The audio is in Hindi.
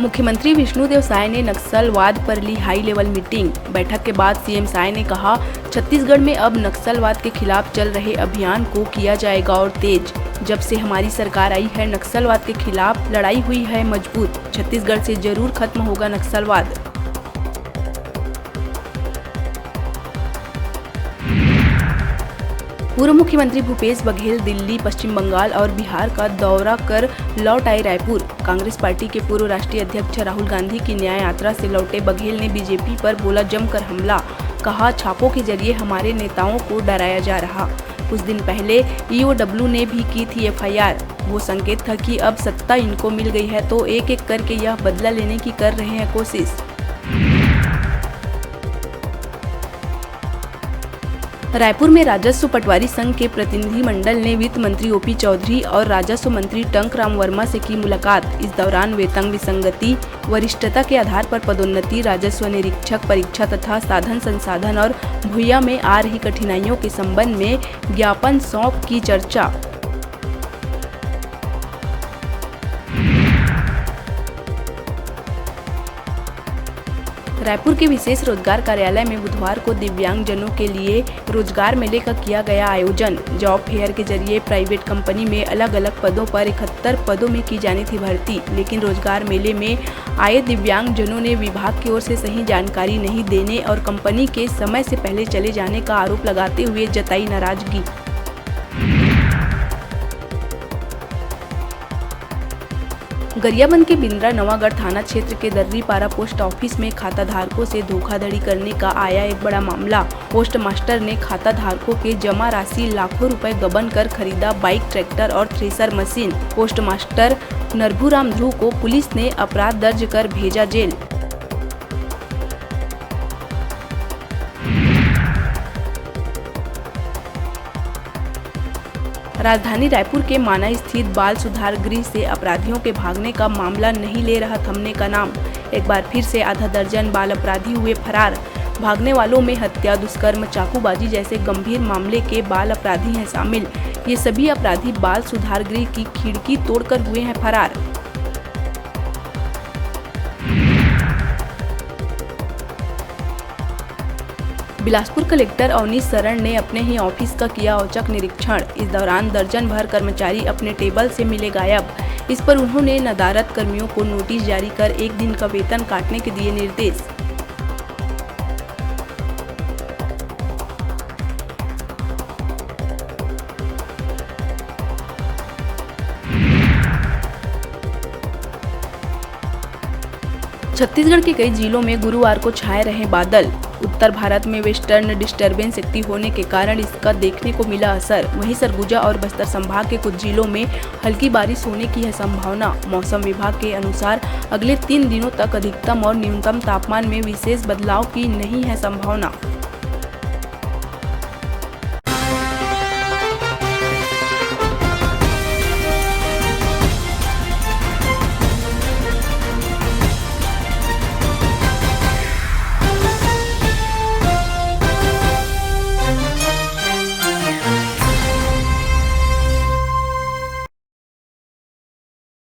मुख्यमंत्री विष्णुदेव साय ने नक्सलवाद पर ली हाई लेवल मीटिंग। बैठक के बाद सीएम साय ने कहा, छत्तीसगढ़ में अब नक्सलवाद के खिलाफ चल रहे अभियान को किया जाएगा और तेज। जब से हमारी सरकार आई है, नक्सलवाद के खिलाफ लड़ाई हुई है मजबूत। छत्तीसगढ़ से जरूर खत्म होगा नक्सलवाद। पूर्व मुख्यमंत्री भूपेश बघेल दिल्ली, पश्चिम बंगाल और बिहार का दौरा कर लौट आए रायपुर। कांग्रेस पार्टी के पूर्व राष्ट्रीय अध्यक्ष राहुल गांधी की न्याय यात्रा से लौटे बघेल ने बीजेपी पर बोला जमकर हमला। कहा, छापों के जरिए हमारे नेताओं को डराया जा रहा। कुछ दिन पहले ईओडब्ल्यू ने भी की थी एफआईआर। वो संकेत था कि अब सत्ता इनको मिल गई है तो एक एक करके यह बदला लेने की कर रहे हैं कोशिश। रायपुर में राजस्व पटवारी संघ के प्रतिनिधि मंडल ने वित्त मंत्री ओपी चौधरी और राजस्व मंत्री टंकराम वर्मा से की मुलाकात। इस दौरान वेतन विसंगति, वरिष्ठता के आधार पर पदोन्नति, राजस्व निरीक्षक परीक्षा तथा साधन संसाधन और भूया में आ रही कठिनाइयों के संबंध में ज्ञापन सौंप की चर्चा। रायपुर के विशेष रोजगार कार्यालय में बुधवार को दिव्यांगजनों के लिए रोजगार मेले का किया गया आयोजन। जॉब फेयर के जरिए प्राइवेट कंपनी में अलग अलग पदों पर 71 पदों में की जानी थी भर्ती, लेकिन रोजगार मेले में आए दिव्यांगजनों ने विभाग की ओर से सही जानकारी नहीं देने और कंपनी के समय से पहले चले जाने का आरोप लगाते हुए जताई नाराजगी। गरियाबंद के बिंद्रा नवागढ़ थाना क्षेत्र के दर्रीपारा पोस्ट ऑफिस में खाता धारकों से धोखाधड़ी करने का आया एक बड़ा मामला। पोस्ट मास्टर ने खाता धारकों के जमा राशि लाखों रुपए गबन कर खरीदा बाइक, ट्रैक्टर और थ्रेसर मशीन। पोस्ट मास्टर नरभूराम ध्रुव को पुलिस ने अपराध दर्ज कर भेजा जेल। राजधानी रायपुर के माना स्थित बाल सुधार गृह से अपराधियों के भागने का मामला नहीं ले रहा थमने का नाम। एक बार फिर से आधा दर्जन बाल अपराधी हुए फरार। भागने वालों में हत्या, दुष्कर्म, चाकूबाजी जैसे गंभीर मामले के बाल अपराधी हैं शामिल। ये सभी अपराधी बाल सुधार गृह की खिड़की तोड़कर हुए हैं फरार। बिलासपुर कलेक्टर अवनीश शरण ने अपने ही ऑफिस का किया औचक निरीक्षण। इस दौरान दर्जन भर कर्मचारी अपने टेबल से मिले गायब। इस पर उन्होंने नदारद कर्मियों को नोटिस जारी कर एक दिन का वेतन काटने के दिए निर्देश। छत्तीसगढ़ के कई जिलों में गुरुवार को छाए रहे बादल। उत्तर भारत में वेस्टर्न डिस्टर्बेंस एक्टिव होने के कारण इसका देखने को मिला असर। वहीं सरगुजा और बस्तर संभाग के कुछ जिलों में हल्की बारिश होने की है संभावना। मौसम विभाग के अनुसार अगले 3 दिनों तक अधिकतम और न्यूनतम तापमान में विशेष बदलाव की नहीं है संभावना।